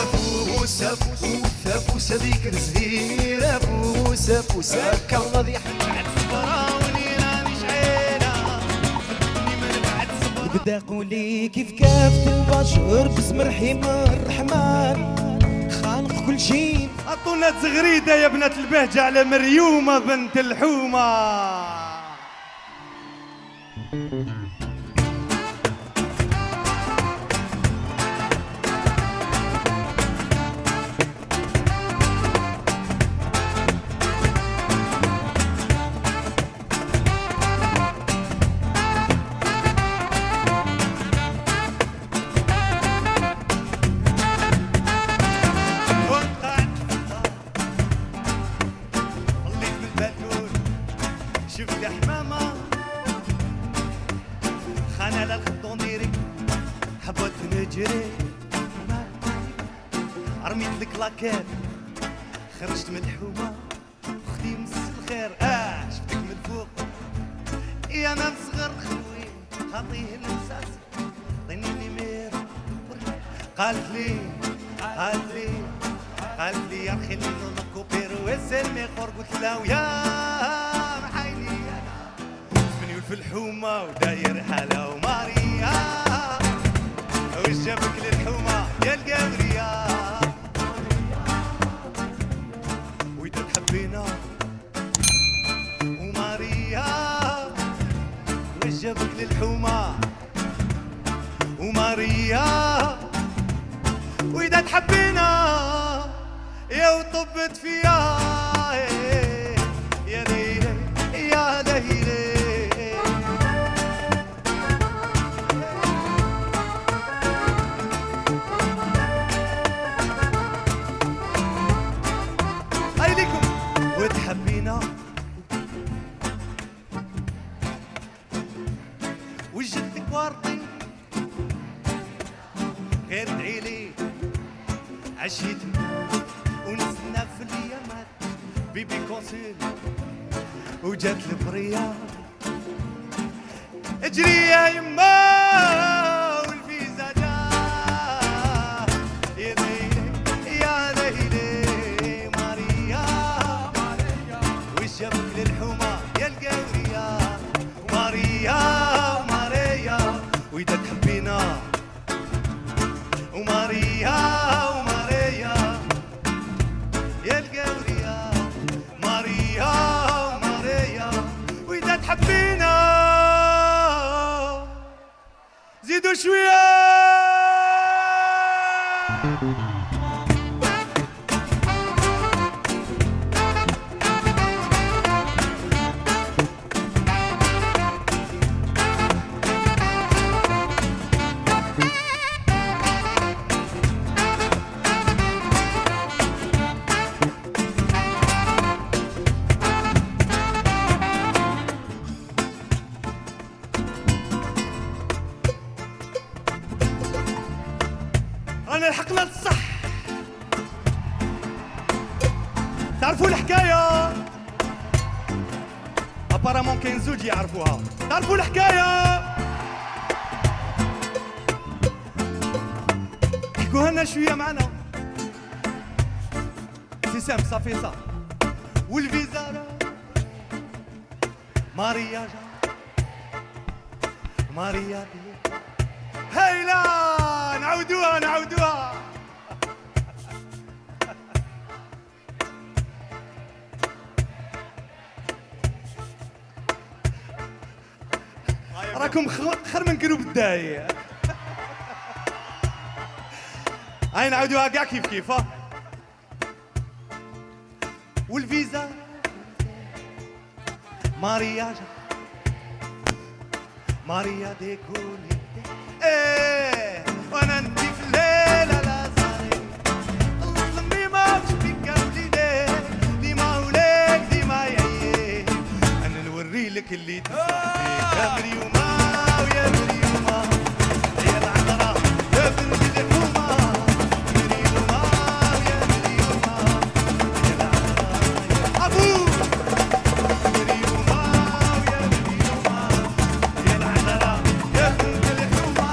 فوسة فوسة فوسة ذيك الزهيرة فوسة فوسة كالله يحب عالصبراوني راني شعيلة بدا قولي كيف كافة البشر باسم الرحيم الرحمن خالق كل شيء. عطونا تغريدة يا بنات البهجة على مريومة بنت الحومة. شفت حمامة خانة للخطون ديري حبت نجري رميت الكلاكات خرجت من الحومة اختي مس الخير شفتك من فوق يا انا مصغر خوي خاطيه المساس عطيني نيمير قالت لي يا خلينا نكوبير وسلمي خور قلت له يا في الحومة وداير حالة وماريا وش جابك للحومة يا القمرية وإذا تحبينا وماريا وش جابك للحومة وماريا وإذا تحبينا يا وطبت فيها يا ليلي يا ليلي وتحبينا وجدتك ورطي غير ادعيلي عشيتي ونسنا في الايامات بيبي كونسيل وجات البرية اجري يا يما والفيزا جا يا ليلي يا ليلي ماريا جابك للحومة يا القورية ماريا وإذا تحبينا وماريا يا القورية ماريا وإذا تحبينا زيدوا شوية. رانا لحقنا للصح. تعرفوا الحكاية؟ ابارامون كاين زوج يعرفوها. تعرفوا الحكاية؟ احكوها لنا شوية معنا. سي سامبل صافي صح. والفيزا ماريا دي هيلا نعودوها راكم خير من قلوب الداي. هاي نعودوها كاع كيف والفيزا ماريا ديكولي وانا انتي في الليلة لا صاري ظلمي ما مش بيك وليدي ديما وليك ديما يعيي انا نوري لك اللي تسمع يا مريومة ويا مريومة يا العذرة يا بنت الحومة مريومة ويا مريومة يا العذرة يا ابو مريومة ويا مريومة يا العذرة يا بنت الحومة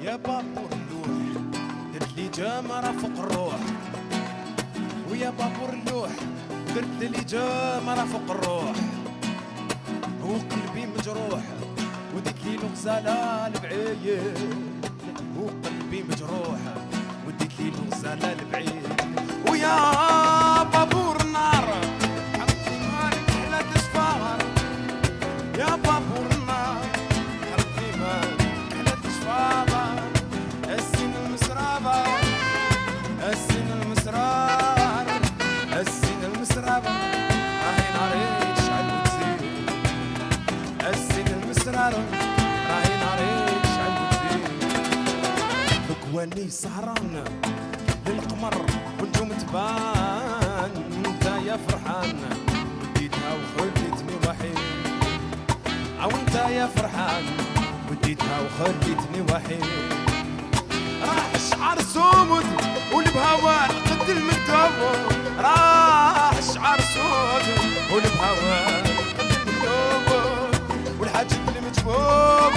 يا بابور اللوح درت لي جمرة فوق الروح، ويا بابور اللوح درت لي جمرة فوق الروح، وقلبي مجروح وديك لي الغزالة البعيد، وقلبي مجروح وديك لي الغزالة البعيد، ويا بابور النار حطي مالك على تشفار، يا بابور النار حطي مالك على تشفار، السن المسرابة السن المسرار السن المسرابة راهي ناري تشعل وتزيد، السن المسرار راهي ناري تشعل وتزيد، بكواني سهران للقمر ونجوم تبان، انت يا فرحان وديتها وخليتني وحيد، او انت يا فرحان وديتها وخليتني وحيد، راح شعر سود والبهوا قد المكتوب، راح شعر سود والبهوا قد المكتوب، والحاجب المجبوب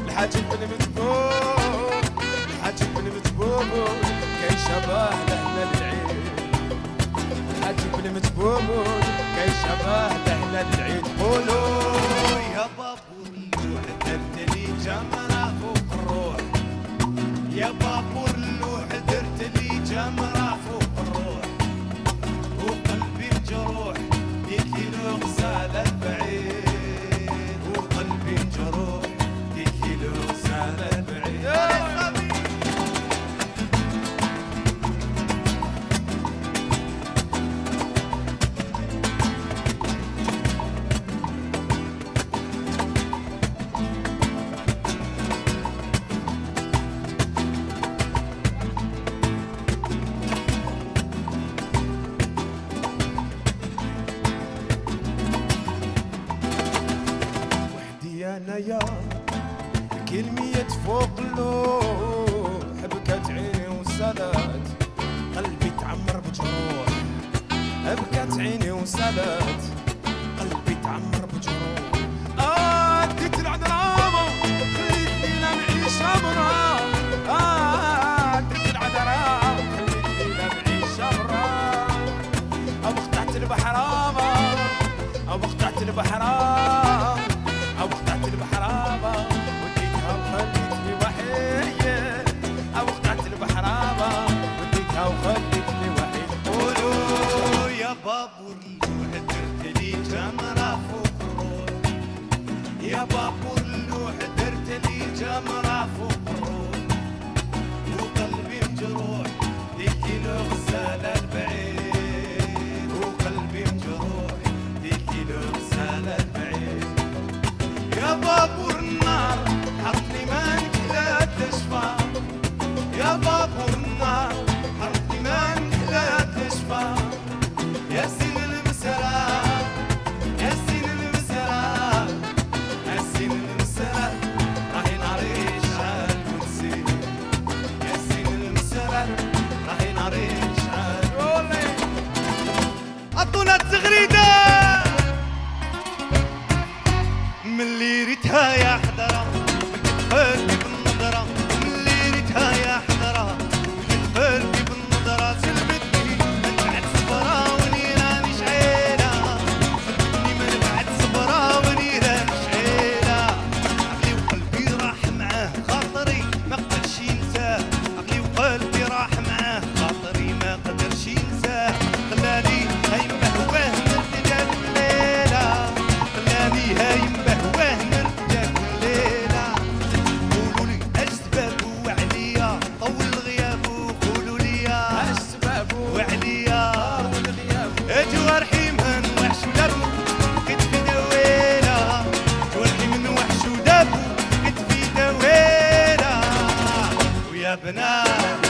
الحاجب المجبوب الحاجب المجبوب كي شبه لهنا العيد، الحاجب المجبوب كي شبه لهنا العيد، قولوا يا بابور اللوح درت لي جمرة فوق الروح، يا بابور اللوح درت لي جمرة فوق الروح، وقلبي مجروح ديك لي الغزالة البعيد، وقلبي مجروح ديك لي الغزالة البعيد. انايا كلمية فوق اللوح بكت عيني وسالت قلبي تعمر بجروح، بكت عيني وسالت قلبي تعمر بجروح، اديت العذراء خليتني نعيش برا، اديت العذراء خليتني نعيش برا، او قطعت البحرامة او قطعت البحرامة او قطعت البحرامة وديتها وخليتني وحيد، او قطعت البحرامة وديتها وخليتني وحيد، قولوا يا بابور اللوح درت لي جمرة فوق الروح، يا بابور اللوح درت لي جمرة فوق الروح، وقلبي مجروح ديك الغزالة البعيد، وقلبي مجروح ديك الغزالة البعيد، يا بابور النار حطني مانك لا تشفى، يا بابور النار حطني مانك لا تشفى، يا سن المسرى يا سن المسرى يا سن المسرى راهي ناري شعل وتزيد، يا سن المسرى راهي ناري شعل عطونا التغريدة من اللي ريتها يا حضرة قلبي بالنظرة، من اللي ريتها يا حضرة قلبي بالنظرة، سلبتني من بعد صبرة ونيراني شعيلة، سلبتني من بعد صبرة ونيراني شعيلة، عقلي وقلبي راح معاه خاطري ما قدرش ينساه، عقلي وقلبي راح معاه خاطري ما قدرش ينساه، خلاني هايم بهواه نرتجى الليلة، خلاني هايم بهواه نرتجى الليلة، قولوا لي اش سبابو وعليا طول غيابو، قولوا لي اش سبابو وعليا طول غيابو، جوارحي من وحش ودابو كتفي دويلة، جوارحي من وحش ودابو كتفي دويلة، ويا بنات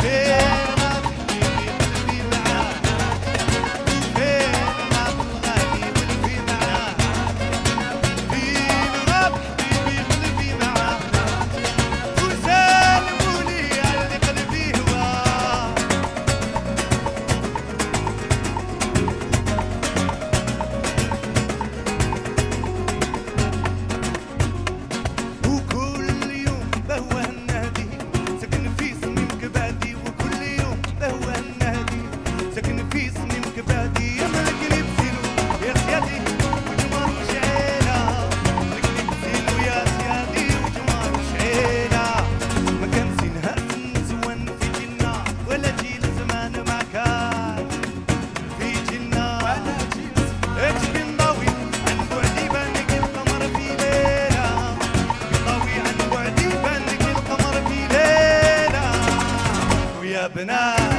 فين غاب حبيبي قلبي معاه، فين غاب الغالي قلبي معاه، فين غاب حبيبي قلبي معاه، وسالموا لي على قلبي هواه. وكل يوم بهوى بنات